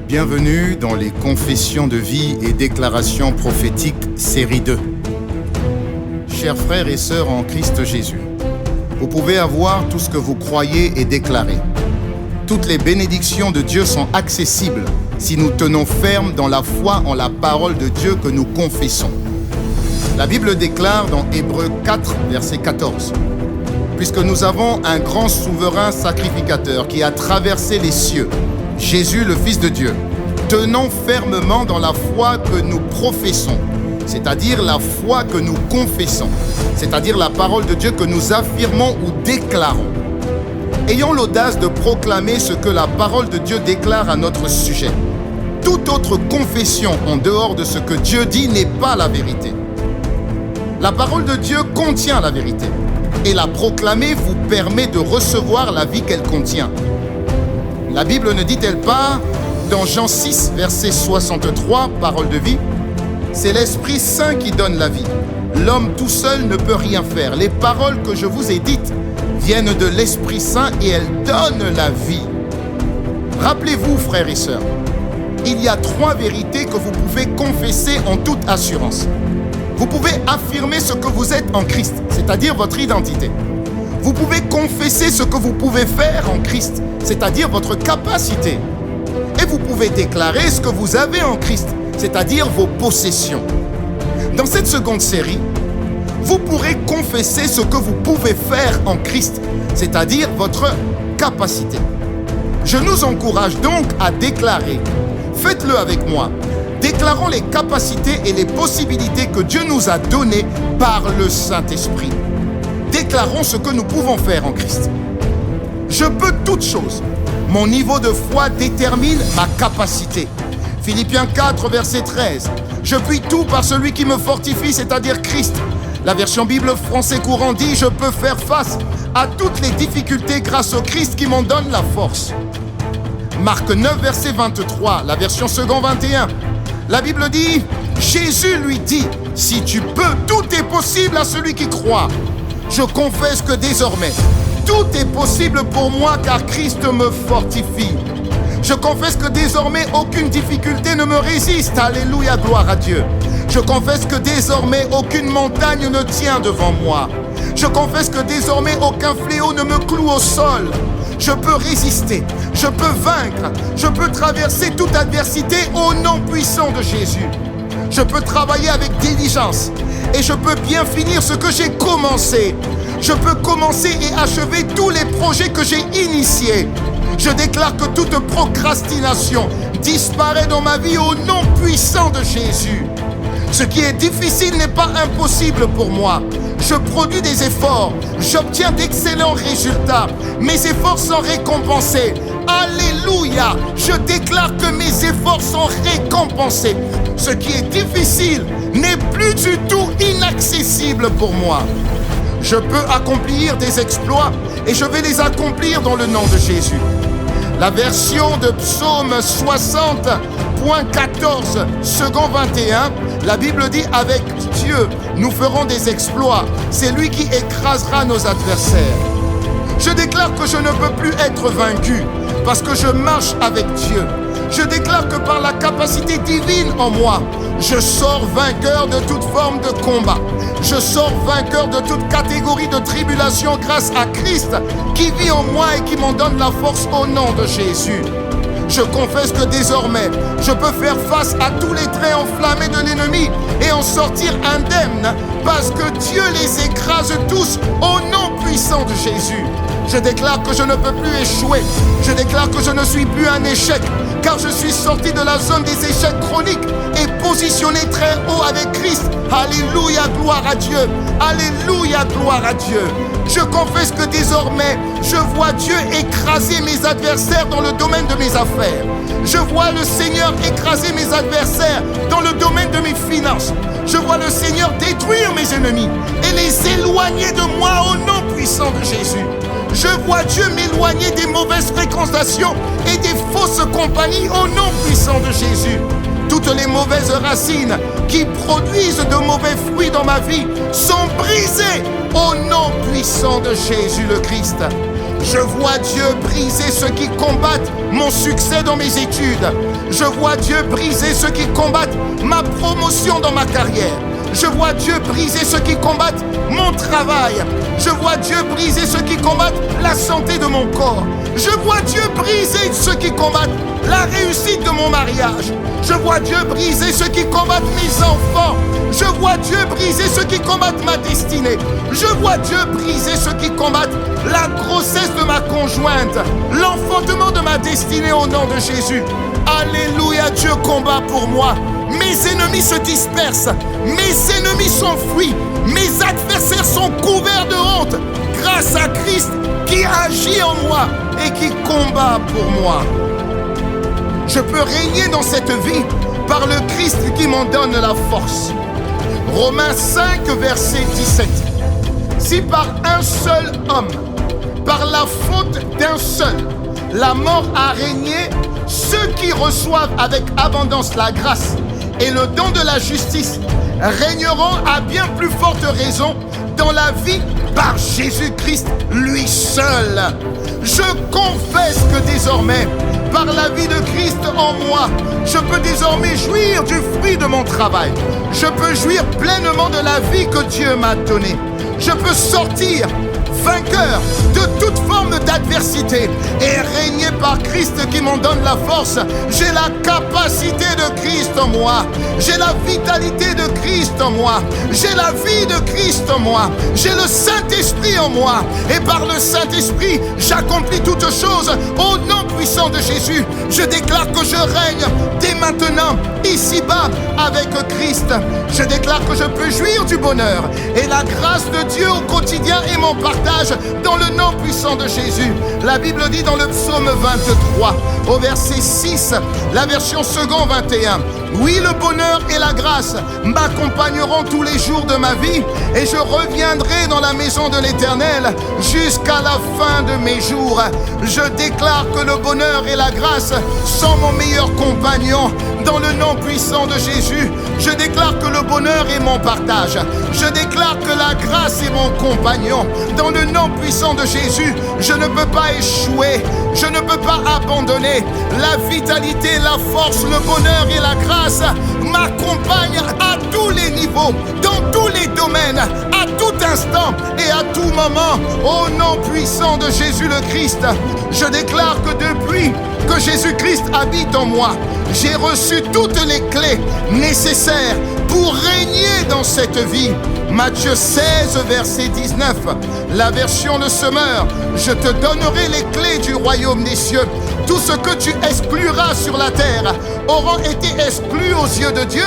Bienvenue dans les Confessions de vie et déclarations prophétiques, série 2. Chers frères et sœurs en Christ Jésus, vous pouvez avoir tout ce que vous croyez et déclarer. Toutes les bénédictions de Dieu sont accessibles si nous tenons ferme dans la foi en la parole de Dieu que nous confessons. La Bible déclare dans Hébreux 4, verset 14, « Puisque nous avons un grand souverain sacrificateur qui a traversé les cieux, Jésus le Fils de Dieu, tenons fermement dans la foi que nous professons, c'est-à-dire la foi que nous confessons, c'est-à-dire la parole de Dieu que nous affirmons ou déclarons. Ayons l'audace de proclamer ce que la parole de Dieu déclare à notre sujet. Toute autre confession en dehors de ce que Dieu dit n'est pas la vérité. La parole de Dieu contient la vérité et la proclamer vous permet de recevoir la vie qu'elle contient. La Bible ne dit-elle pas, dans Jean 6, verset 63, parole de vie, « C'est l'Esprit Saint qui donne la vie. L'homme tout seul ne peut rien faire. Les paroles que je vous ai dites viennent de l'Esprit Saint et elles donnent la vie. » Rappelez-vous, frères et sœurs, il y a 3 vérités que vous pouvez confesser en toute assurance. Vous pouvez affirmer ce que vous êtes en Christ, c'est-à-dire votre identité. Vous pouvez confesser ce que vous pouvez faire en Christ, c'est-à-dire votre capacité. Et vous pouvez déclarer ce que vous avez en Christ, c'est-à-dire vos possessions. Dans cette seconde série, vous pourrez confesser ce que vous pouvez faire en Christ, c'est-à-dire votre capacité. Je nous encourage donc à déclarer. Faites-le avec moi. Déclarons les capacités et les possibilités que Dieu nous a données par le Saint-Esprit. Déclarons ce que nous pouvons faire en Christ. Je peux toutes choses. Mon niveau de foi détermine ma capacité. Philippiens 4, verset 13. Je puis tout par celui qui me fortifie, c'est-à-dire Christ. La version Bible français courant dit « Je peux faire face à toutes les difficultés grâce au Christ qui m'en donne la force. » Marc 9, verset 23, la version second 21. La Bible dit « Jésus lui dit, si tu peux, tout est possible à celui qui croit. » Je confesse que désormais, tout est possible pour moi car Christ me fortifie. Je confesse que désormais, aucune difficulté ne me résiste. Alléluia, gloire à Dieu. Je confesse que désormais, aucune montagne ne tient devant moi. Je confesse que désormais, aucun fléau ne me cloue au sol. Je peux résister, je peux vaincre, je peux traverser toute adversité au nom puissant de Jésus. Je peux travailler avec diligence et je peux bien finir ce que j'ai commencé. Je peux commencer et achever tous les projets que j'ai initiés. Je déclare que toute procrastination disparaît dans ma vie au nom puissant de Jésus. Ce qui est difficile n'est pas impossible pour moi. Je produis des efforts, j'obtiens d'excellents résultats. Mes efforts sont récompensés. Alléluia! Je déclare que mes efforts sont récompensés. Ce qui est difficile n'est plus du tout inaccessible pour moi. Je peux accomplir des exploits et je vais les accomplir dans le nom de Jésus. La version de Psaume 60.14, second 21, la Bible dit « Avec Dieu, nous ferons des exploits. C'est lui qui écrasera nos adversaires. » Je déclare que je ne peux plus être vaincu parce que je marche avec Dieu. Je déclare que par la capacité divine en moi, je sors vainqueur de toute forme de combat. Je sors vainqueur de toute catégorie de tribulation grâce à Christ qui vit en moi et qui m'en donne la force au nom de Jésus. Je confesse que désormais, je peux faire face à tous les traits enflammés de l'ennemi et en sortir indemne parce que Dieu les écrase tous au nom puissant de Jésus. Je déclare que je ne peux plus échouer. Je déclare que je ne suis plus un échec car je suis sorti de la zone des échecs chroniques et positionné très haut avec Christ. Alléluia, gloire à Dieu. Alléluia, gloire à Dieu. Je confesse que désormais, je vois Dieu écraser mes adversaires dans le domaine de mes affaires. Je vois le Seigneur écraser mes adversaires dans le domaine de mes finances. Je vois le Seigneur détruire mes ennemis et les éloigner de moi au nom puissant de Jésus. Je vois Dieu m'éloigner des mauvaises fréquentations et des fausses compagnies au nom puissant de Jésus. Toutes les mauvaises racines qui produisent de mauvais fruits dans ma vie sont brisées au nom puissant de Jésus le Christ. Je vois Dieu briser ceux qui combattent mon succès dans mes études. Je vois Dieu briser ceux qui combattent ma promotion dans ma carrière. Je vois Dieu briser ceux qui combattent mon travail. Je vois Dieu briser ceux qui combattent la santé de mon corps. Je vois Dieu briser ceux qui combattent la réussite de mon mariage. Je vois Dieu briser ceux qui combattent mes enfants. Je vois Dieu briser ceux qui combattent ma destinée. Je vois Dieu briser ceux qui combattent la grossesse de ma conjointe, l'enfantement de ma destinée au nom de Jésus. Alléluia, Dieu combat pour moi. Mes ennemis se dispersent, mes ennemis s'enfuient, mes adversaires sont couverts de honte grâce à Christ qui agit en moi et qui combat pour moi. Je peux régner dans cette vie par le Christ qui m'en donne la force. Romains 5, verset 17. Si par un seul homme, par la faute d'un seul, la mort a régné, ceux qui reçoivent avec abondance la grâce et le don de la justice régneront à bien plus forte raison dans la vie par Jésus-Christ lui seul. Je confesse que désormais, par la vie de Christ en moi, je peux désormais jouir du fruit de mon travail. Je peux jouir pleinement de la vie que Dieu m'a donnée. Je peux sortir vainqueur de toute forme d'adversité et régner par Christ qui m'en donne la force. J'ai la capacité de Christ en moi. J'ai la vitalité de Christ en moi. J'ai la vie de Christ en moi. J'ai le Saint-Esprit en moi. Et par le Saint-Esprit, j'accomplis toutes choses au nom puissant de Jésus. Je déclare que je règne dès maintenant, ici-bas, avec Christ. Je déclare que je peux jouir du bonheur et la grâce de Dieu au quotidien et mon partage dans le nom puissant de Jésus. La Bible dit dans le psaume 23, au verset 6, la version second 21, « Oui, le bonheur et la grâce m'accompagneront tous les jours de ma vie et je reviendrai dans la maison de l'Éternel jusqu'à la fin de mes jours. » Je déclare que le bonheur et la grâce sont mon meilleur compagnon dans le nom puissant de Jésus. Je déclare que le bonheur est mon partage. Je déclare que la grâce est mon compagnon. Dans le nom puissant de Jésus, je ne peux pas échouer. Je ne peux pas abandonner. La vitalité, la force, le bonheur et la grâce m'accompagnent à tous les niveaux, dans tous les domaines, à tout instant et à tout moment. Au nom puissant de Jésus le Christ, je déclare que depuis que Jésus-Christ habite en moi, j'ai reçu toutes les clés nécessaires pour régner dans cette vie. Matthieu 16, verset 19, la version de Semeur. Je te donnerai les clés du royaume des cieux. Tout ce que tu excluras sur la terre aura été exclu aux yeux de Dieu,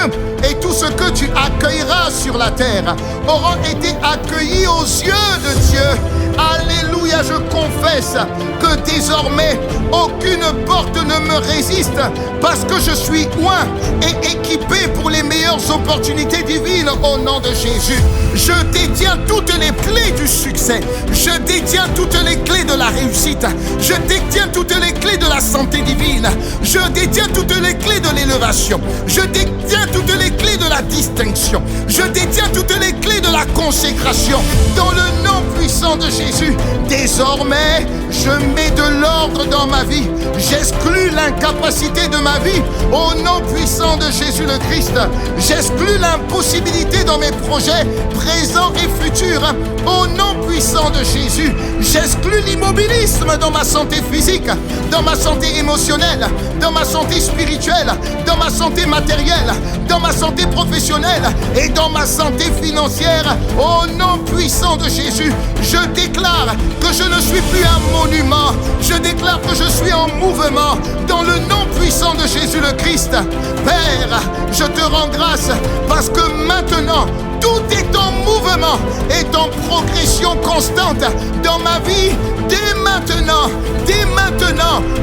et tout ce que tu accueilleras sur la terre aura été accueilli aux yeux de Dieu. Alléluia, je confesse que désormais, aucune porte ne me résiste parce que je suis oint et équipé pour les meilleures opportunités divines au nom de Jésus. Je détiens toutes les clés du succès. Je détiens toutes les clés de la réussite. Je détiens toutes les clés de la santé divine. Je détiens toutes les clés de l'élévation. Je détiens toutes les clés de la distinction. Je détiens toutes les clés de la consécration. Dans le nom puissant de Jésus, désormais, je mets de l'ordre dans ma vie. J'exclus l'incapacité de ma vie au nom puissant de Jésus le Christ. J'exclus l'impossibilité dans mes projets présents et futurs au nom puissant de Jésus. J'exclus l'immobilisme dans ma santé physique, dans ma santé émotionnelle, dans ma santé spirituelle, dans ma santé matérielle, dans ma santé professionnelle et dans ma santé financière au nom puissant de Jésus. Je déclare que je ne suis plus un monument. Je déclare que je suis en mouvement dans le nom puissant de Jésus le Christ. Père, je te rends grâce parce que maintenant, tout est en mouvement et en progression constante dans ma vie dès maintenant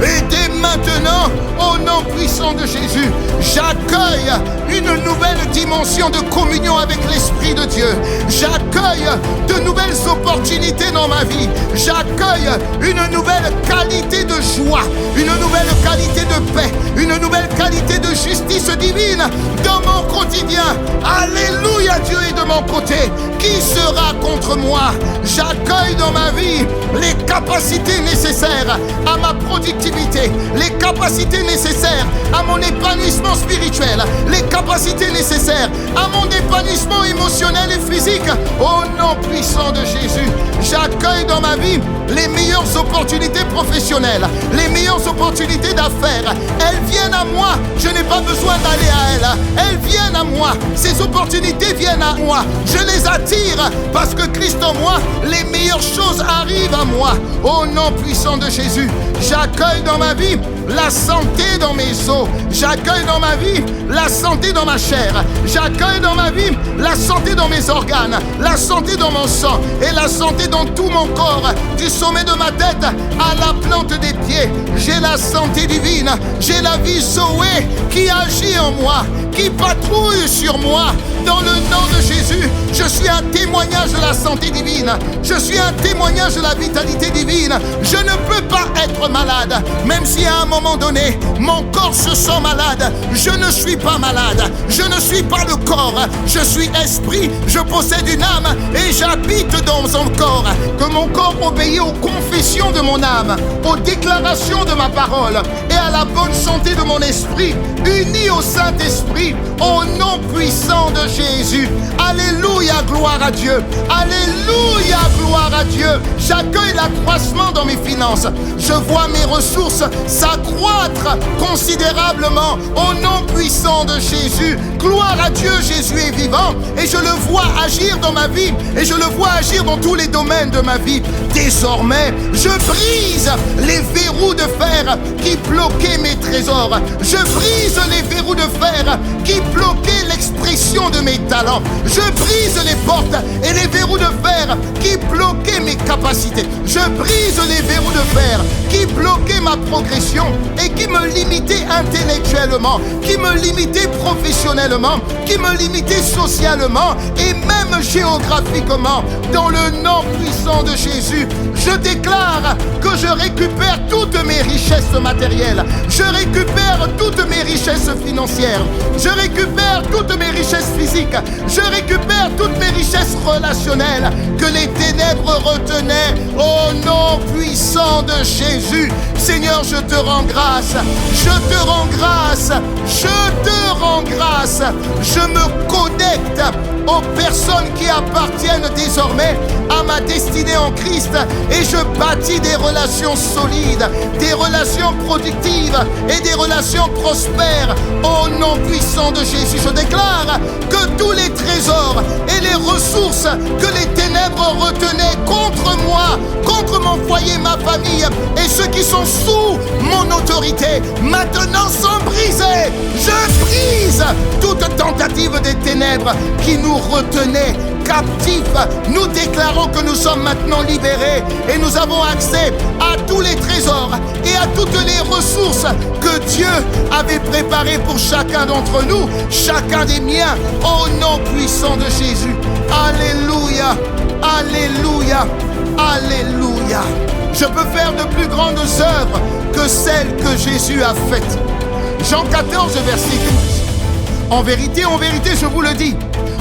et dès maintenant, au nom puissant de Jésus. J'accueille une nouvelle dimension de communion avec l'Esprit de Dieu. J'accueille de nouvelles opportunités dans ma vie. J'accueille une nouvelle qualité de joie, une nouvelle qualité de paix, une nouvelle qualité de justice divine dans mon quotidien. Alléluia, Dieu est de mon côté. Qui sera contre moi? J'accueille dans ma vie les capacités nécessaires à ma productivité, les capacités nécessaires à mon épanouissement spirituel, les capacités nécessaires à mon épanouissement émotionnel et physique. Au nom puissant de Jésus, j'accueille dans ma vie les meilleures opportunités professionnelles, les meilleures opportunités d'affaires. Elles viennent à moi, je n'ai pas besoin d'aller à elles. Elles viennent à moi, ces opportunités viennent à moi. Je les attire parce que Christ en moi, les meilleures choses arrivent à moi. Au nom puissant de Jésus, j'accueille dans ma vie la santé dans mes os. J'accueille dans ma vie la santé dans ma chair. J'accueille dans ma vie la santé dans mes organes, la santé dans mon sang et la santé dans tout mon corps, du sommet de ma tête à la plante des pieds. J'ai la santé divine, j'ai la vie Zoé qui agit en moi, qui patrouille sur moi. Dans le nom de Jésus, je suis un témoignage de la santé divine. Je suis un témoignage de la vitalité divine. Je ne peux pas être malade, même si à un moment donné, mon corps se sent malade. Je ne suis pas malade. Je ne suis pas le corps. Je suis esprit. Je possède une âme et j'habite dans mon corps. Que mon corps obéit aux confessions de mon âme, aux déclarations de ma parole et à la bonne santé de mon esprit, uni au Saint-Esprit, au nom puissant de Jésus. Alléluia, gloire à Dieu. Alléluia, gloire à Dieu. J'accueille l'accroissement dans mes finances. Je vois mes ressources s'accroître considérablement au nom puissant de Jésus. Gloire à Dieu, Jésus est vivant et je le vois agir dans ma vie et je le vois agir dans tous les domaines de ma vie. Désormais, je brise les verrous de fer qui bloquaient mes trésors. Je brise les verrous de fer qui bloquaient l'expression de mes talents. Je brise les portes et les verrous de fer qui bloquaient mes capacités. Je brise les verrous de fer qui bloquaient ma progression et qui me limitaient intellectuellement, qui me limitaient professionnellement, qui me limitaient socialement et même géographiquement. Dans le nom puissant de Jésus, je déclare que je récupère toutes mes richesses matérielles. Je récupère toutes mes richesses financières. Je récupère toutes mes richesses physiques. Je récupère toutes mes richesses relationnelles que les ténèbres retenaient. Au nom puissant de Jésus, Seigneur, je te rends grâce. Je te rends grâce. Je te rends grâce. Je me connecte aux personnes qui appartiennent désormais à ma destinée en Christ et je bâtis des relations solides, des relations productives et des relations prospères. Au nom puissant de Jésus, je déclare que tous les trésors et les ressources que les ténèbres retenaient contre moi, contre mon foyer, ma famille et ceux qui sont sous mon autorité, maintenant sont brisés. Je brise toute tentative des ténèbres qui nous retenaient captifs. Nous déclarons que nous sommes maintenant libérés et nous avons accès à tous les trésors et à toutes les ressources que Dieu avait préparées pour chacun d'entre nous, chacun des miens, au nom puissant de Jésus. Alléluia, alléluia, alléluia. Je peux faire de plus grandes œuvres que celles que Jésus a faites. Jean 14, verset 12. En vérité, je vous le dis,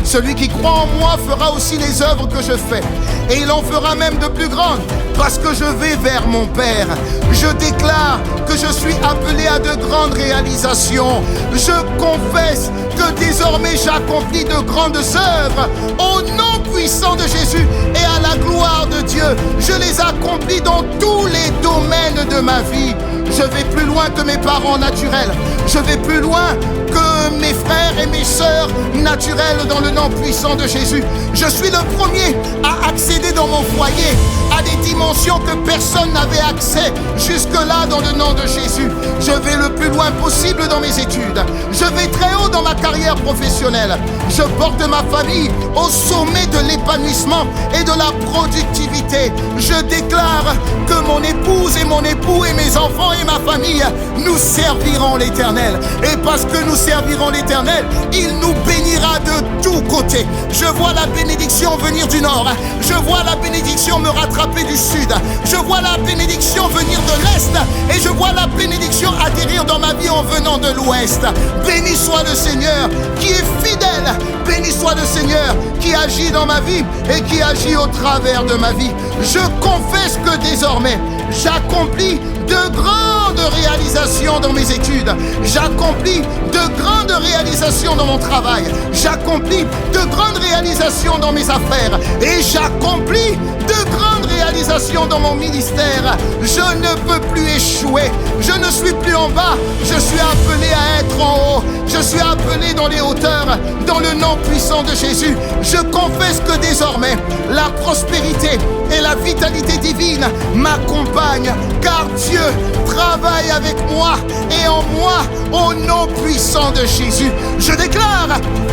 celui qui croit en moi fera aussi les œuvres que je fais. Et il en fera même de plus grandes, parce que je vais vers mon Père. Je déclare que je suis appelé à de grandes réalisations. Je confesse que désormais j'accomplis de grandes œuvres. Au nom puissant de Jésus et à la gloire de Dieu, je les accomplis dans tous les domaines de ma vie. Je vais plus loin que mes parents naturels. Je vais plus loin que mes frères et mes sœurs naturels dans le nom puissant de Jésus. Je suis le premier à accéder dans mon foyer à des dimensions que personne n'avait accès jusque-là dans le nom de Jésus. Je vais le plus loin possible dans mes études. Je vais très haut dans ma carrière professionnelle. Je porte ma famille au sommet de l'épanouissement et de la productivité. Je déclare que mon épouse et mon époux et mes enfants et ma famille, nous servirons l'Éternel. Et parce que nous servirons l'Éternel, il nous bénira de tous côtés. Je vois la bénédiction venir du nord. Je vois la bénédiction me rattraper du sud. Je vois la bénédiction venir de l'est. Et je vois la bénédiction atterrir dans ma vie en venant vents de l'Ouest. Béni soit le Seigneur qui est fidèle. Béni soit le Seigneur qui agit dans ma vie et qui agit au travers de ma vie. Je confesse que désormais, j'accomplis de grandes réalisations dans mes études. J'accomplis de grandes réalisations dans mon travail. J'accomplis de grandes réalisations dans mes affaires. Et j'accomplis de grandes réalisations dans mon ministère. Je ne peux plus échouer. Je ne suis plus en bas. Je suis appelé à être en haut. Je suis appelé dans les hauteurs, dans le nom puissant de Jésus. Je confesse que désormais, la prospérité et la vitalité divine m'accompagnent, car Dieu travaille avec moi et en moi au nom puissant de Jésus. Je déclare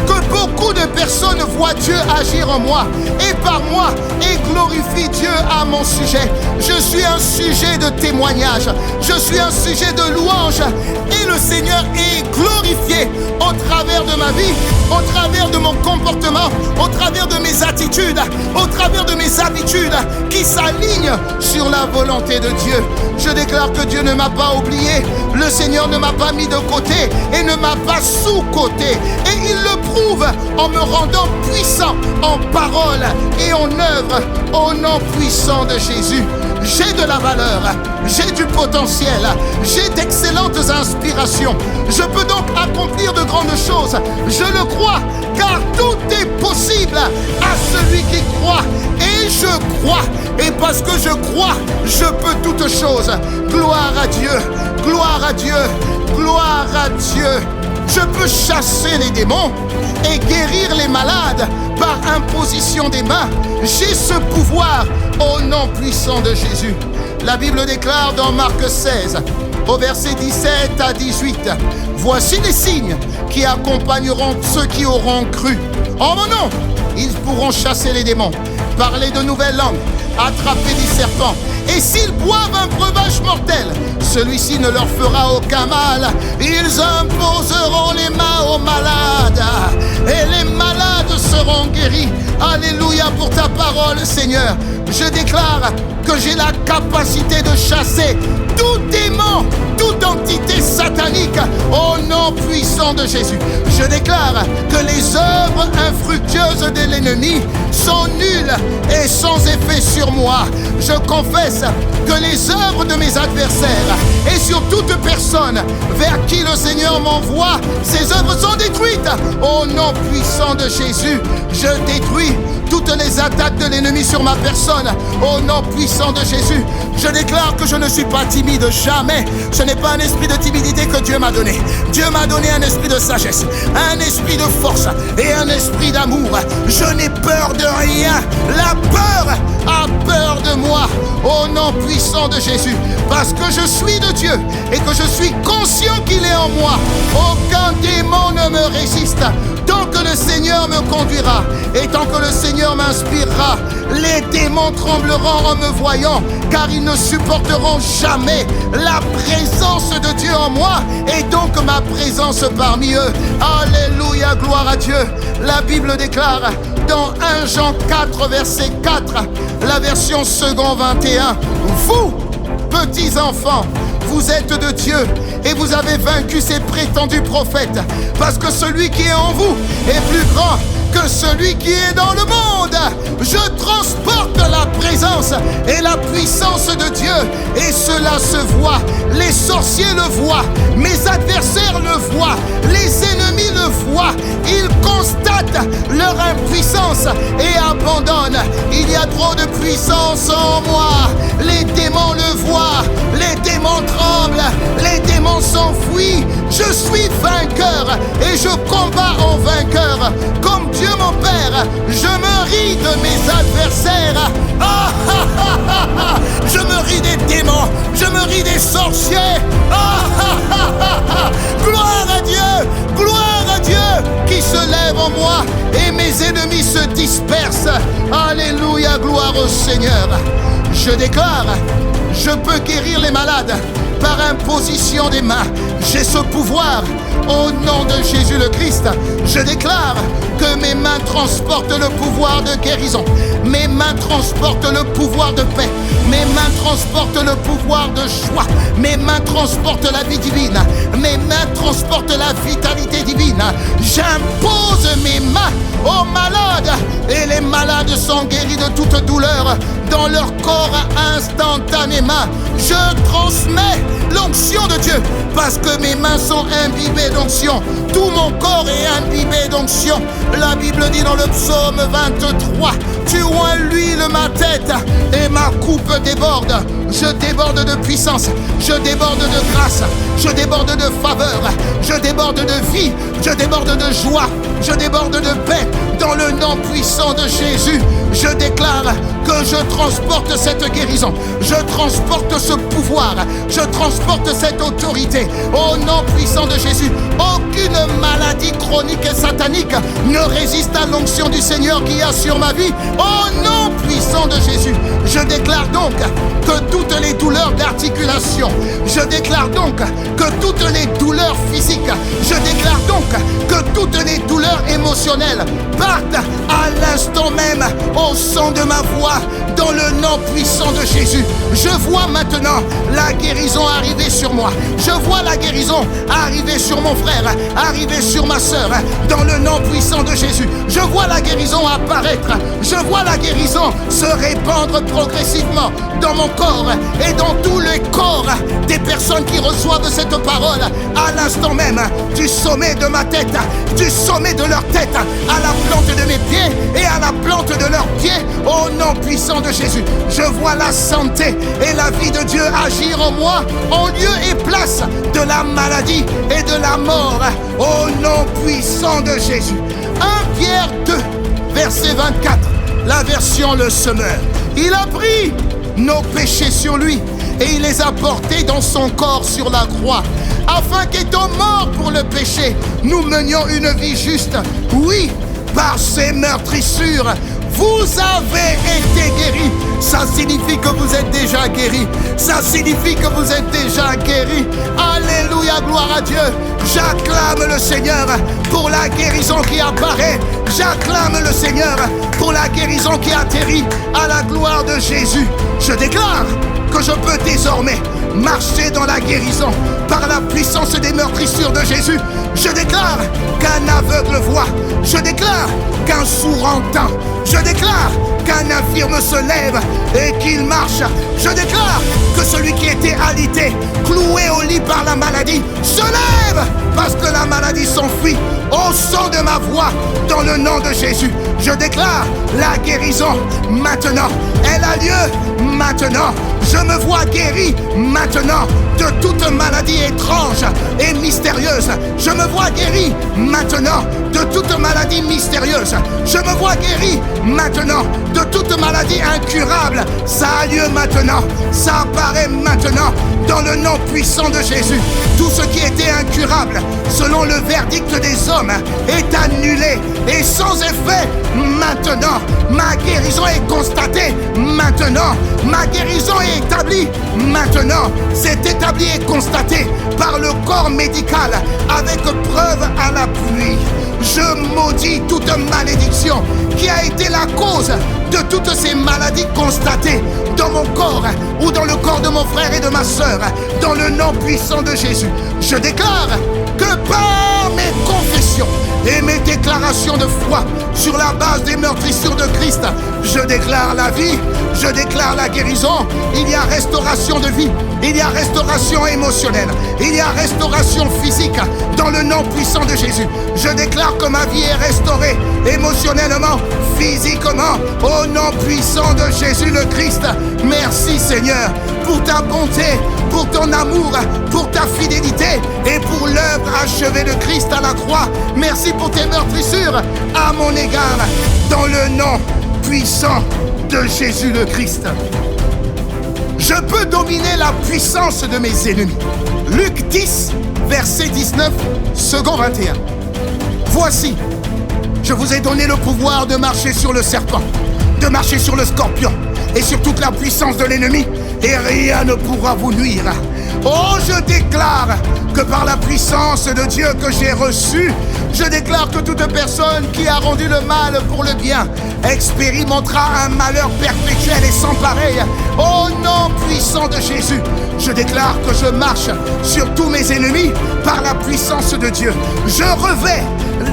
que beaucoup de personnes voient Dieu agir en moi et par moi et glorifient Dieu à mon sujet. Je suis un sujet de témoignage, je suis un sujet de louange et le Seigneur est glorifié au travers de ma vie, au travers de mon comportement, au travers de mes attitudes, au travers de mes habitudes qui s'alignent sur la volonté de Dieu. Je déclare que Dieu ne m'a pas oublié, le Seigneur ne m'a pas mis de côté et ne m'a pas sous-côté. Et il le prouve en me rendant puissant en parole et en œuvre au nom puissant de Jésus. J'ai de la valeur, j'ai du potentiel, j'ai d'excellentes inspirations. Je peux donc accomplir de grandes choses. Je le crois, car tout est possible à celui qui croit. Et je crois. Et parce que je crois, je peux toutes choses. Gloire à Dieu, gloire à Dieu, gloire à Dieu. Je peux chasser les démons et guérir les malades par imposition des mains. J'ai ce pouvoir au nom puissant de Jésus. La Bible déclare dans Marc 16, au verset 17 à 18, « Voici les signes qui accompagneront ceux qui auront cru. En mon nom, ils pourront chasser les démons, parler de nouvelles langues, attraper des serpents. Et s'ils boivent un breuvage mortel, celui-ci ne leur fera aucun mal. Ils imposeront les mains aux malades et les malades seront guéris. » Alléluia pour ta parole, Seigneur. Je déclare que j'ai la capacité de chasser tout démon, toute entité satanique au nom puissant de Jésus. Je déclare que les œuvres infructueuses de l'ennemi sont nulles et sans effet sur moi. Je confesse que les œuvres de mes adversaires et sur toute personne vers qui le Seigneur m'envoie, ces œuvres sont détruites au nom puissant de Jésus. Je détruis toutes les attaques de l'ennemi sur ma personne au nom puissant de Jésus. Je déclare que je ne suis pas timide, jamais. Ce n'est pas un esprit de timidité que Dieu m'a donné. Dieu m'a donné un esprit de sagesse, un esprit de force et un esprit d'amour. Je n'ai peur de rien. La peur a peur de moi au nom puissant de Jésus. Parce que je suis de Dieu et que je suis conscient qu'il est en moi. Aucun démon ne me résiste. Tant que le Seigneur me conduira et tant que le Seigneur m'inspirera, les démons trembleront en me voyant, car ils ne supporteront jamais la présence de Dieu en moi et donc ma présence parmi eux. Alléluia, gloire à Dieu. La Bible déclare dans 1 Jean 4, verset 4, la version second 21, « Vous, petits enfants, vous êtes de Dieu et vous avez vaincu ces prétendus prophètes, parce que celui qui est en vous est plus grand que celui qui est dans le monde. Je transporte la présence et la puissance de Dieu et cela se voit. Les sorciers le voient, mes adversaires le voient, les ennemis le voient. Ils constatent leur impuissance et abandonnent. Il y a trop de puissance en moi. Les démons le voient, les démons tremblent, les démons s'enfuient. Je suis vainqueur et je combats en vainqueur. Comme Dieu mon Père, je me ris de mes adversaires. Je me ris des démons, je me ris des sorciers. Gloire à Dieu qui se lève en moi et mes ennemis se dispersent. Alléluia, gloire au Seigneur. Je déclare, je peux guérir les malades par imposition des mains. J'ai ce pouvoir au nom de Jésus le Christ. Je déclare que mes mains transportent le pouvoir de guérison. Mes mains transportent le pouvoir de paix. Mes mains transportent le pouvoir de joie. Mes mains transportent la vie divine. Mes mains transportent la vitalité divine. J'impose mes mains aux malades et les malades sont guéris de toute douleur dans leur corps instantanément. Je transmets l'onction de Dieu parce que mes mains sont imbibées d'onction. Tout mon corps est imbibé d'onction. La Bible dit dans le psaume 23, tu oins l'huile ma tête et ma coupe déborde. Je déborde de puissance, je déborde de grâce, je déborde de faveur, je déborde de vie, je déborde de joie, je déborde de paix. Dans le nom puissant de Jésus, je déclare que je transporte cette guérison, je transporte ce pouvoir, je transporte cette autorité. Au nom puissant de Jésus, aucune maladie chronique et satanique ne résiste à l'onction du Seigneur qui a sur ma vie. Au nom puissant de Jésus, je déclare donc que toutes les douleurs d'articulation, je déclare donc que toutes les douleurs physiques, je déclare donc que toutes les douleurs émotionnelles partent à l'instant même au son de ma voix dans le nom puissant de Jésus. Je vois maintenant la guérison arriver sur moi. Je vois la guérison arriver sur mon frère, arriver sur ma sœur dans le nom puissant de Jésus. Je vois la guérison apparaître. Je vois la guérison se répandre progressivement dans mon corps et dans tous les corps des personnes qui reçoivent cette parole à l'instant même, du sommet de ma tête, du sommet de leur tête, à la plante de mes pieds et à la plante de leurs pieds, au nom puissant de Jésus. Je vois la santé et la vie de Dieu agir en moi, en lieu et place de la maladie et de la mort, au nom puissant de Jésus. 1 Pierre 2, verset 24, la version Le Semeur. Il a pris nos péchés sur lui et il les a portés dans son corps sur la croix, afin qu'étant morts pour le péché, nous menions une vie juste. Oui, par ses meurtrissures, vous avez été guéris. Ça signifie que vous êtes déjà guéris. Ça signifie que vous êtes déjà guéris. Alléluia, gloire à Dieu. J'acclame le Seigneur pour la guérison qui apparaît. J'acclame le Seigneur pour la guérison qui atterrit à la gloire de Jésus. Je déclare que je peux désormais marcher dans la guérison par la puissance des meurtrissures de Jésus. Je déclare qu'un aveugle voit. Je déclare qu'un sourd entend. Je déclare qu'un infirme se lève et qu'il marche. Je déclare que celui qui était alité, cloué au lit par la maladie, se lève parce que la maladie s'enfuit au son de ma voix dans le nom de Jésus. Je déclare la guérison maintenant. Elle a lieu maintenant. Je me vois guéri maintenant de toute maladie étrange et mystérieuse. Je me vois guéri maintenant de toute maladie mystérieuse. Je me vois guéri maintenant de toute maladie incurable. Ça a lieu maintenant. Ça apparaît maintenant dans le nom puissant de Jésus. Tout ce qui était incurable, selon le verdict des hommes, est annulé et sans effet maintenant. Ma guérison est constatée maintenant. Ma guérison est établie maintenant. C'est établi et constaté par le corps médical avec preuve à l'appui. Je maudis toute malédiction qui a été la cause de toutes ces maladies constatées dans mon corps ou dans le corps de mon frère et de ma sœur, dans le nom puissant de Jésus. Je déclare que par mes confessions et mes déclarations de foi sur la base des meurtrissures de Christ, je déclare la vie, je déclare la guérison. Il y a restauration de vie, il y a restauration émotionnelle, il y a restauration physique dans le nom puissant de Jésus. Je déclare que ma vie est restaurée émotionnellement, physiquement, au nom puissant de Jésus le Christ. Merci Seigneur pour ta bonté, pour ton amour, pour ta fidélité et pour l'œuvre achevée de Christ à la croix. Merci pour tes meurtrissures à mon égard, dans le nom puissant de Jésus le Christ. Je peux dominer la puissance de mes ennemis. Luc 10, verset 19, second 21. Voici, je vous ai donné le pouvoir de marcher sur le serpent, de marcher sur le scorpion et sur toute la puissance de l'ennemi, et rien ne pourra vous nuire. Oh, je déclare que par la puissance de Dieu que j'ai reçue, je déclare que toute personne qui a rendu le mal pour le bien expérimentera un malheur perpétuel et sans pareil. Au nom puissant de Jésus, je déclare que je marche sur tous mes ennemis par la puissance de Dieu. Je revais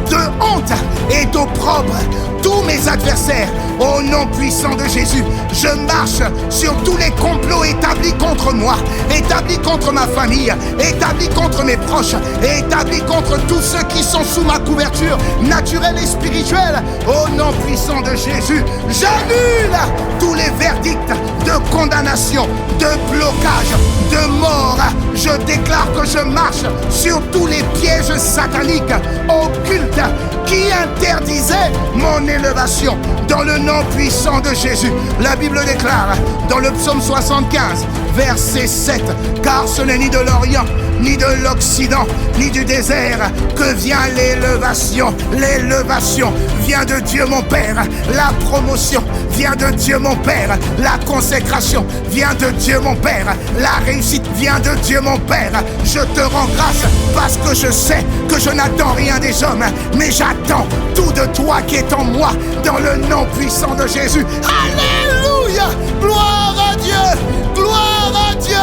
de honte et d'opprobre tous mes adversaires. Au nom puissant de Jésus, je marche sur tous les complots établis contre moi, établis contre ma famille, établis contre mes proches, et établis contre tous ceux qui sont sous ma couverture naturelle et spirituelle. Au nom puissant de Jésus, j'annule tous les verdicts de condamnation, de blocage, de mort. Je déclare que je marche sur tous les pièges sataniques, occultes, qui interdisaient mon élévation. Dans le nom puissant de Jésus, la Bible déclare dans le psaume 75, verset 7, « Car ce n'est ni de l'Orient, ni de l'Occident, ni du désert que vient l'élévation. L'élévation vient de Dieu mon Père. La promotion vient de Dieu mon Père. La consécration vient de Dieu mon Père. La réussite vient de Dieu mon Père. Je te rends grâce parce que je sais que je n'attends rien des hommes, mais j'attends tout de toi qui est en moi, dans le nom puissant de Jésus. Alléluia! Gloire à Dieu! Gloire à Dieu!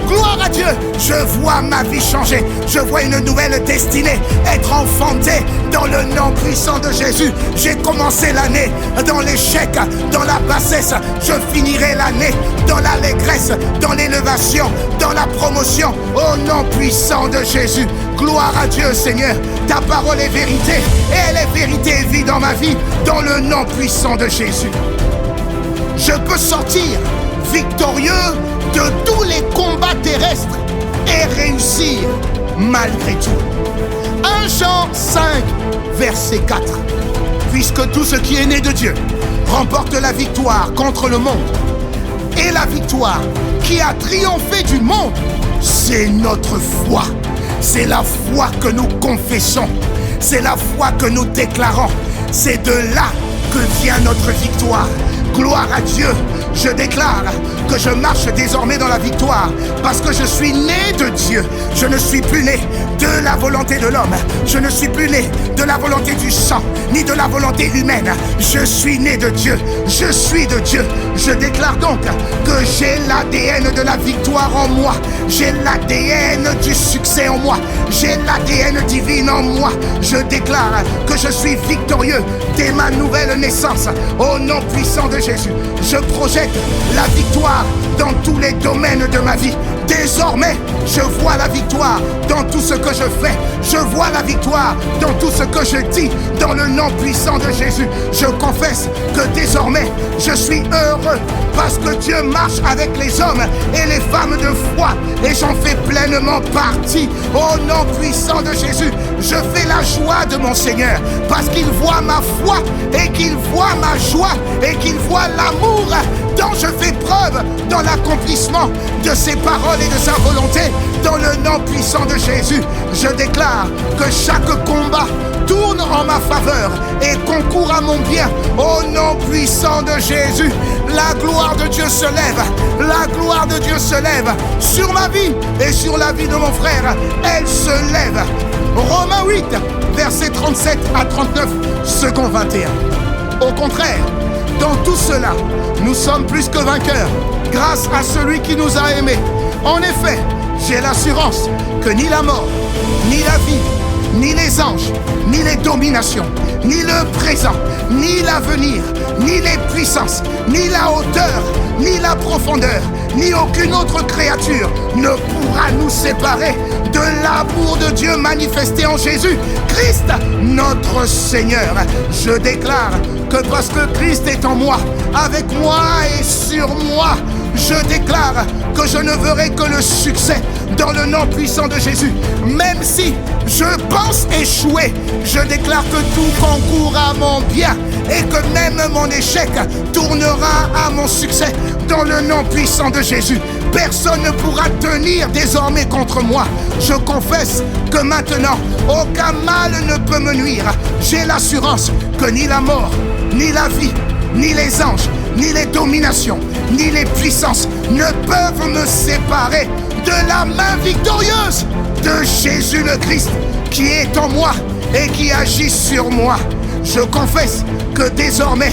Gloire à Dieu! Je vois ma vie changer. Je vois une nouvelle destinée être enfantée dans le nom puissant de Jésus. J'ai commencé l'année dans l'échec, dans la bassesse. Je finirai l'année dans l'allégresse, dans l'élévation, dans la promotion. Au nom puissant de Jésus. Gloire à Dieu, Seigneur. Ta parole est vérité et elle est vérité et vie dans ma vie, dans le nom puissant de Jésus. Je peux sortir victorieux de tous les combats terrestres et réussir malgré tout. 1 Jean 5, verset 4. Puisque tout ce qui est né de Dieu remporte la victoire contre le monde. Et la victoire qui a triomphé du monde, c'est notre foi. C'est la foi que nous confessons. C'est la foi que nous déclarons. C'est de là que vient notre victoire. Gloire à Dieu. Je déclare que je marche désormais dans la victoire parce que je suis né de Dieu. Je ne suis plus né de la volonté de l'homme. Je ne suis plus né de la volonté du sang, ni de la volonté humaine. Je suis né de Dieu. Je suis de Dieu. Je déclare donc que j'ai l'ADN de la victoire en moi. J'ai l'ADN du succès en moi. J'ai l'ADN divine en moi. Je déclare que je suis victorieux dès ma nouvelle naissance. Au nom puissant de Jésus, je projette la victoire dans tous les domaines de ma vie. Désormais, je vois la victoire dans tout ce que je fais. Je vois la victoire dans tout ce que je dis. Dans le nom puissant de Jésus, je confesse que désormais, je suis heureux parce que Dieu marche avec les hommes et les femmes de foi et j'en fais pleinement partie. Au nom puissant de Jésus, je fais la joie de mon Seigneur parce qu'il voit ma foi et qu'il voit ma joie et qu'il voit l'amour dont je fais preuve dans l'accomplissement de ses paroles et de sa volonté. Dans le nom puissant de Jésus, je déclare que chaque combat tourne en ma faveur et concourt à mon bien. Au nom puissant de Jésus, la gloire de Dieu se lève. La gloire de Dieu se lève sur ma vie et sur la vie de mon frère. Elle se lève. Romains 8, versets 37 à 39, second 21. Au contraire, dans tout cela, nous sommes plus que vainqueurs grâce à celui qui nous a aimés. En effet, j'ai l'assurance que ni la mort, ni la vie, ni les anges, ni les dominations, ni le présent, ni l'avenir, ni les puissances, ni la hauteur, ni la profondeur, ni aucune autre créature ne pourra nous séparer de l'amour de Dieu manifesté en Jésus, Christ, notre Seigneur. Je déclare que parce que Christ est en moi, avec moi et sur moi, je déclare que je ne verrai que le succès dans le nom puissant de Jésus. Même si je pense échouer, je déclare que tout concourt à mon bien et que même mon échec tournera à mon succès dans le nom puissant de Jésus. Personne ne pourra tenir désormais contre moi. Je confesse que maintenant, aucun mal ne peut me nuire. J'ai l'assurance que ni la mort, ni la vie, ni les anges, ni les dominations, ni les puissances ne peuvent me séparer de la main victorieuse de Jésus le Christ qui est en moi et qui agit sur moi. Je confesse que désormais,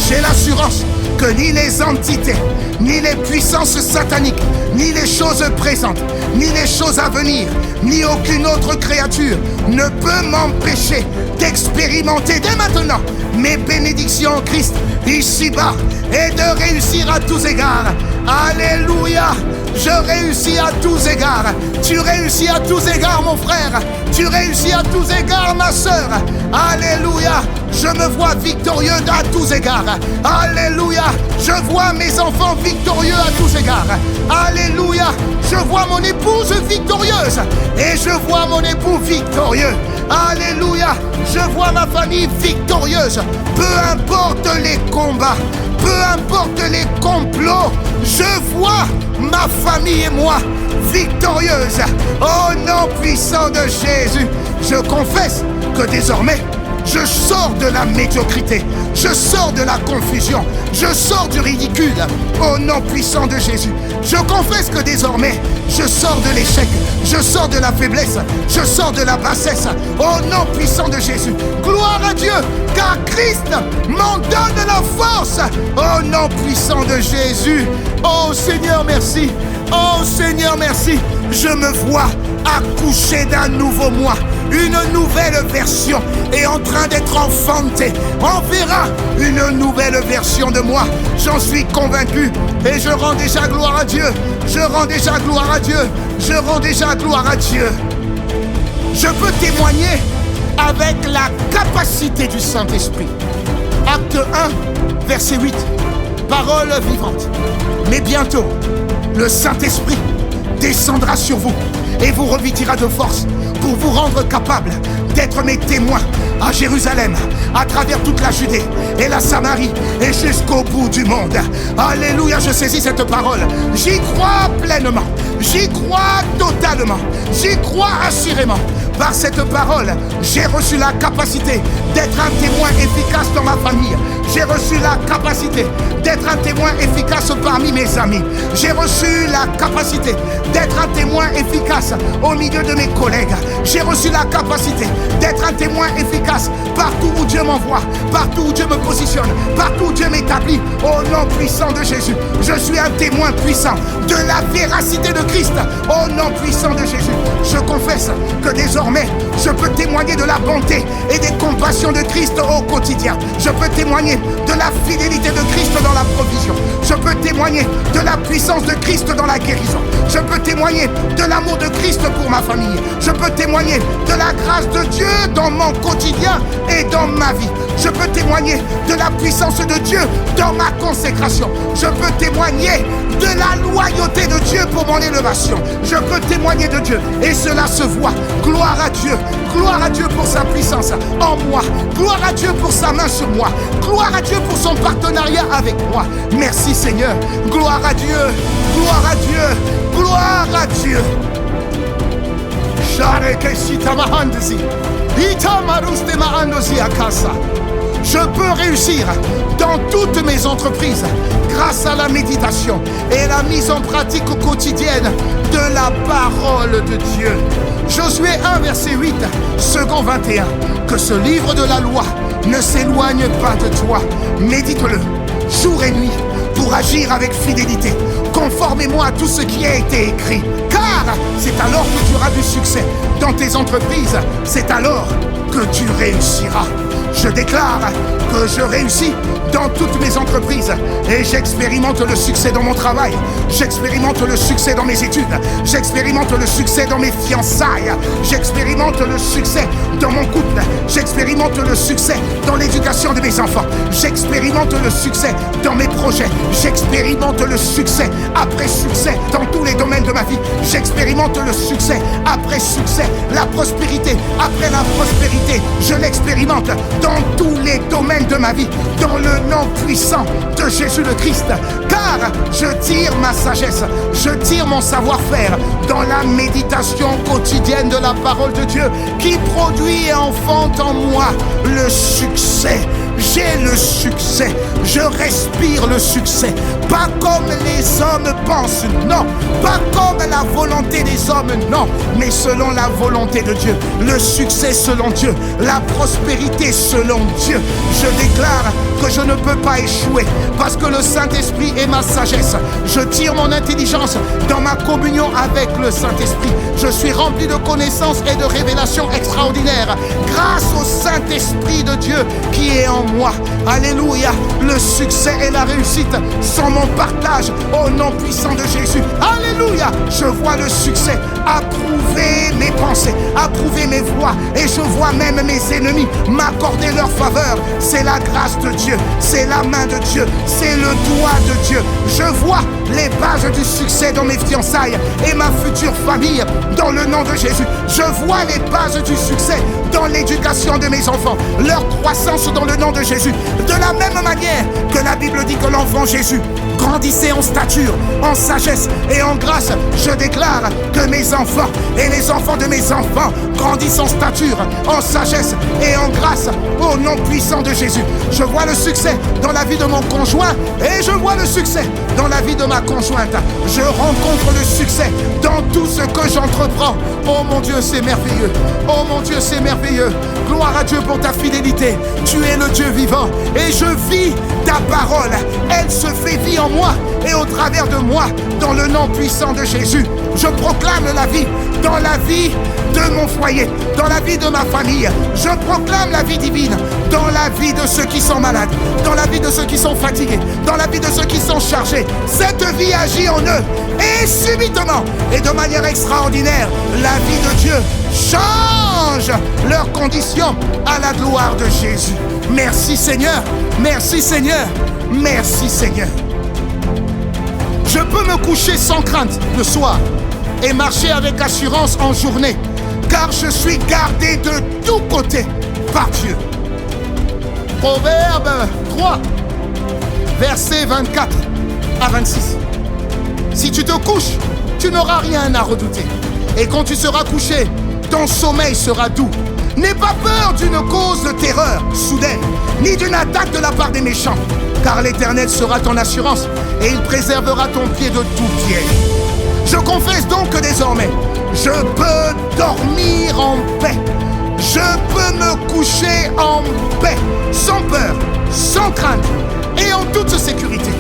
j'ai l'assurance que ni les entités, ni les puissances sataniques, ni les choses présentes, ni les choses à venir, ni aucune autre créature ne peut m'empêcher d'expérimenter dès maintenant mes bénédictions en Christ ici-bas et de réussir à tous égards. Alléluia! Je réussis à tous égards. Tu réussis à tous égards, mon frère. Tu réussis à tous égards, ma sœur. Alléluia! Je me vois victorieux à tous égards. Alléluia! Je vois mes enfants victorieux à tous égards. Alléluia! Je vois mon épouse victorieuse. Et je vois mon époux victorieux. Alléluia! Je vois ma famille victorieuse. Peu importe les combats, peu importe les complots, je vois ma famille et moi victorieuse. Au nom puissant de Jésus, je confesse que désormais, je sors de la médiocrité, je sors de la confusion, je sors du ridicule. Au nom puissant de Jésus, je confesse que désormais, je sors de l'échec, je sors de la faiblesse, je sors de la bassesse. Au nom puissant de Jésus, gloire à Dieu, car Christ m'en donne la force. Au nom puissant de Jésus, oh Seigneur, merci. Oh Seigneur, merci. Je me vois accoucher d'un nouveau moi. Une nouvelle version est en train d'être enfantée. On verra une nouvelle version de moi. J'en suis convaincu et je rends déjà gloire à Dieu. Je rends déjà gloire à Dieu. Je rends déjà gloire à Dieu. Je peux témoigner avec la capacité du Saint-Esprit. Acte 1, verset 8. Parole vivante. Mais bientôt, le Saint-Esprit descendra sur vous et vous revêtira de force pour vous rendre capable d'être mes témoins à Jérusalem, à travers toute la Judée et la Samarie et jusqu'au bout du monde. Alléluia, je saisis cette parole. J'y crois pleinement, j'y crois totalement, j'y crois assurément. Par cette parole, j'ai reçu la capacité d'être un témoin efficace dans ma famille. J'ai reçu la capacité d'être un témoin efficace parmi mes amis. J'ai reçu la capacité d'être un témoin efficace au milieu de mes collègues. J'ai reçu la capacité d'être un témoin efficace partout où Dieu m'envoie, partout où Dieu me positionne, partout où Dieu m'établit. Au nom puissant de Jésus, je suis un témoin puissant de la véracité de Christ. Au nom puissant de Jésus, je confesse que désormais, je peux témoigner de la bonté et des compassions de Christ au quotidien. Je peux témoigner de la fidélité de Christ dans la provision. Je peux témoigner de la puissance de Christ dans la guérison. Je peux témoigner de l'amour de Christ pour ma famille. Je peux témoigner de la grâce de Dieu dans mon quotidien et dans ma vie. Je peux témoigner de la puissance de Dieu dans ma consécration. Je peux témoigner de la loyauté de Dieu pour mon élévation. Je peux témoigner de Dieu et cela se voit. Gloire à Dieu. Gloire à Dieu pour sa puissance en moi. Gloire à Dieu pour sa main sur moi. Gloire à Dieu pour son partenariat avec moi. Merci Seigneur. Gloire à Dieu. Gloire à Dieu. Gloire à Dieu. Je peux réussir dans toutes mes entreprises grâce à la méditation et la mise en pratique quotidienne de la parole de Dieu. Josué 1, verset 8, second 21. Que ce livre de la loi ne s'éloigne pas de toi. Médite-le jour et nuit pour agir avec fidélité, conformément à tout ce qui a été écrit. Car c'est alors que tu auras du succès dans tes entreprises. C'est alors que tu réussiras. Je déclare que je réussis dans toutes mes entreprises et j'expérimente le succès dans mon travail. J'expérimente le succès dans mes études. J'expérimente le succès dans mes fiançailles. J'expérimente le succès dans mon couple. J'expérimente le succès dans l'éducation de mes enfants. J'expérimente le succès dans mes projets. J'expérimente le succès après succès dans tous les domaines de ma vie. J'expérimente le succès après succès. La prospérité après la prospérité. Je l'expérimente dans tous les domaines de ma vie, dans le nom puissant de Jésus le Christ. Car je tire ma sagesse, je tire mon savoir-faire dans la méditation quotidienne de la parole de Dieu qui produit et enfante en moi le succès. j'ai le succès. Je respire le succès. Pas comme les hommes pensent, non. Pas comme la volonté des hommes, non. Mais selon la volonté de Dieu. Le succès selon Dieu. La prospérité selon Dieu. Je déclare que je ne peux pas échouer parce que le Saint-Esprit est ma sagesse. Je tire mon intelligence dans ma communion avec le Saint-Esprit. Je suis rempli de connaissances et de révélations extraordinaires grâce au Saint-Esprit de Dieu qui est en moi. Alléluia. Le succès et la réussite sont mon partage au nom puissant de Jésus. Alléluia. Je vois le succès approuver mes pensées, approuver mes voies, et je vois même mes ennemis m'accorder leur faveur. C'est la grâce de Dieu, c'est la main de Dieu, c'est le doigt de Dieu. Je vois les bases du succès dans mes fiançailles et ma future famille dans le nom de Jésus. Je vois les bases du succès dans l'éducation de mes enfants, leur croissance dans le nom de Jésus. De la même manière que la Bible dit que l'enfant Jésus grandissait en stature, en sagesse et en grâce, je déclare que mes enfants et les enfants de mes enfants grandissent en stature, en sagesse et en grâce au nom puissant de Jésus. Je vois le succès dans la vie de mon conjoint et je vois le succès dans la vie de ma conjointe. Je rencontre le succès dans tout ce que j'entreprends. Oh mon Dieu, c'est merveilleux. Oh mon Dieu, c'est merveilleux. Gloire à Dieu pour ta fidélité. Tu es le Dieu vivant et je vis ta parole. Elle se fait vie en moi et au travers de moi dans le nom puissant de Jésus. Je proclame la vie dans la vie de mon foyer, dans la vie de ma famille. Je proclame la vie divine dans la vie de ceux qui sont malades, dans la vie de ceux qui sont fatigués, dans la vie de ceux qui sont chargés. Cette vie agit en eux et subitement et de manière extraordinaire, la vie de Dieu change leurs conditions à la gloire de Jésus. Merci Seigneur, merci Seigneur, merci Seigneur. Je peux me coucher sans crainte le soir et marcher avec assurance en journée, car je suis gardé de tous côtés par Dieu. Proverbe 3, versets 24 à 26. Si tu te couches, tu n'auras rien à redouter. Et quand tu seras couché, ton sommeil sera doux. N'aie pas peur d'une cause de terreur soudaine, ni d'une attaque de la part des méchants, car l'Éternel sera ton assurance et il préservera ton pied de tout piège. Je confesse donc que désormais, je peux dormir en paix. Je peux me coucher en paix, sans peur, sans crainte et en toute sécurité.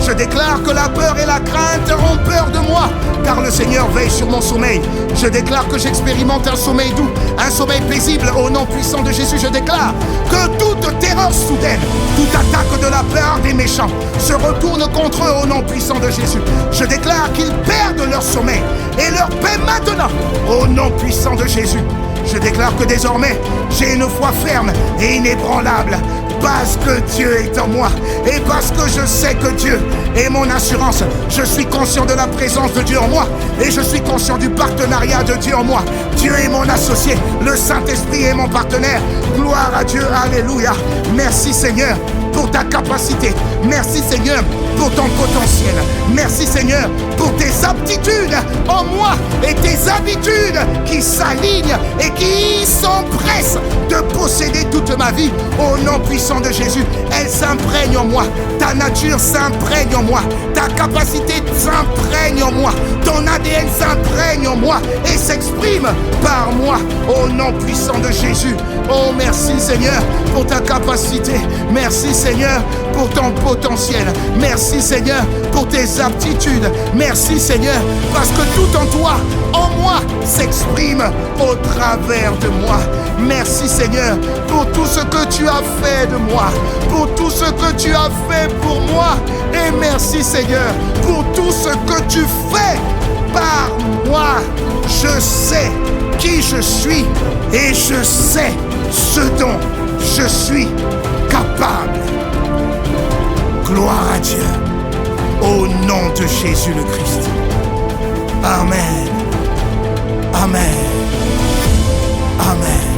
Je déclare que la peur et la crainte ont peur de moi, car le Seigneur veille sur mon sommeil. Je déclare que j'expérimente un sommeil doux, un sommeil paisible au nom puissant de Jésus. Je déclare que toute terreur soudaine, toute attaque de la part des méchants se retourne contre eux au nom puissant de Jésus. Je déclare qu'ils perdent leur sommeil et leur paix maintenant au nom puissant de Jésus. Je déclare que désormais, j'ai une foi ferme et inébranlable parce que Dieu est en moi et parce que je sais que Dieu est mon assurance. Je suis conscient de la présence de Dieu en moi et je suis conscient du partenariat de Dieu en moi. Dieu est mon associé, le Saint-Esprit est mon partenaire. Gloire à Dieu, alléluia. Merci Seigneur pour ta capacité. Merci Seigneur pour ton potentiel. Merci Seigneur pour tes aptitudes en moi et tes habitudes qui s'alignent et qui s'empressent de posséder toute ma vie au nom puissant de Jésus. Elle s'imprègne en moi. Ta nature s'imprègne en moi. Ta capacité s'imprègne en moi. Ton ADN s'imprègne en moi et s'exprime par moi au nom puissant de Jésus. Oh, merci Seigneur pour ta capacité. Merci Seigneur pour ton potentiel. Merci Seigneur pour tes aptitudes. Merci Seigneur parce que tout en toi, en moi, s'exprime au travers de moi. Merci Seigneur pour tout ce que tu as fait de moi, pour tout ce que tu as fait pour moi. Et merci Seigneur pour tout ce que tu fais par moi. Je sais qui je suis et je sais ce dont je suis capable. Gloire à Dieu, au nom de Jésus le Christ. Amen. Amen. Amen.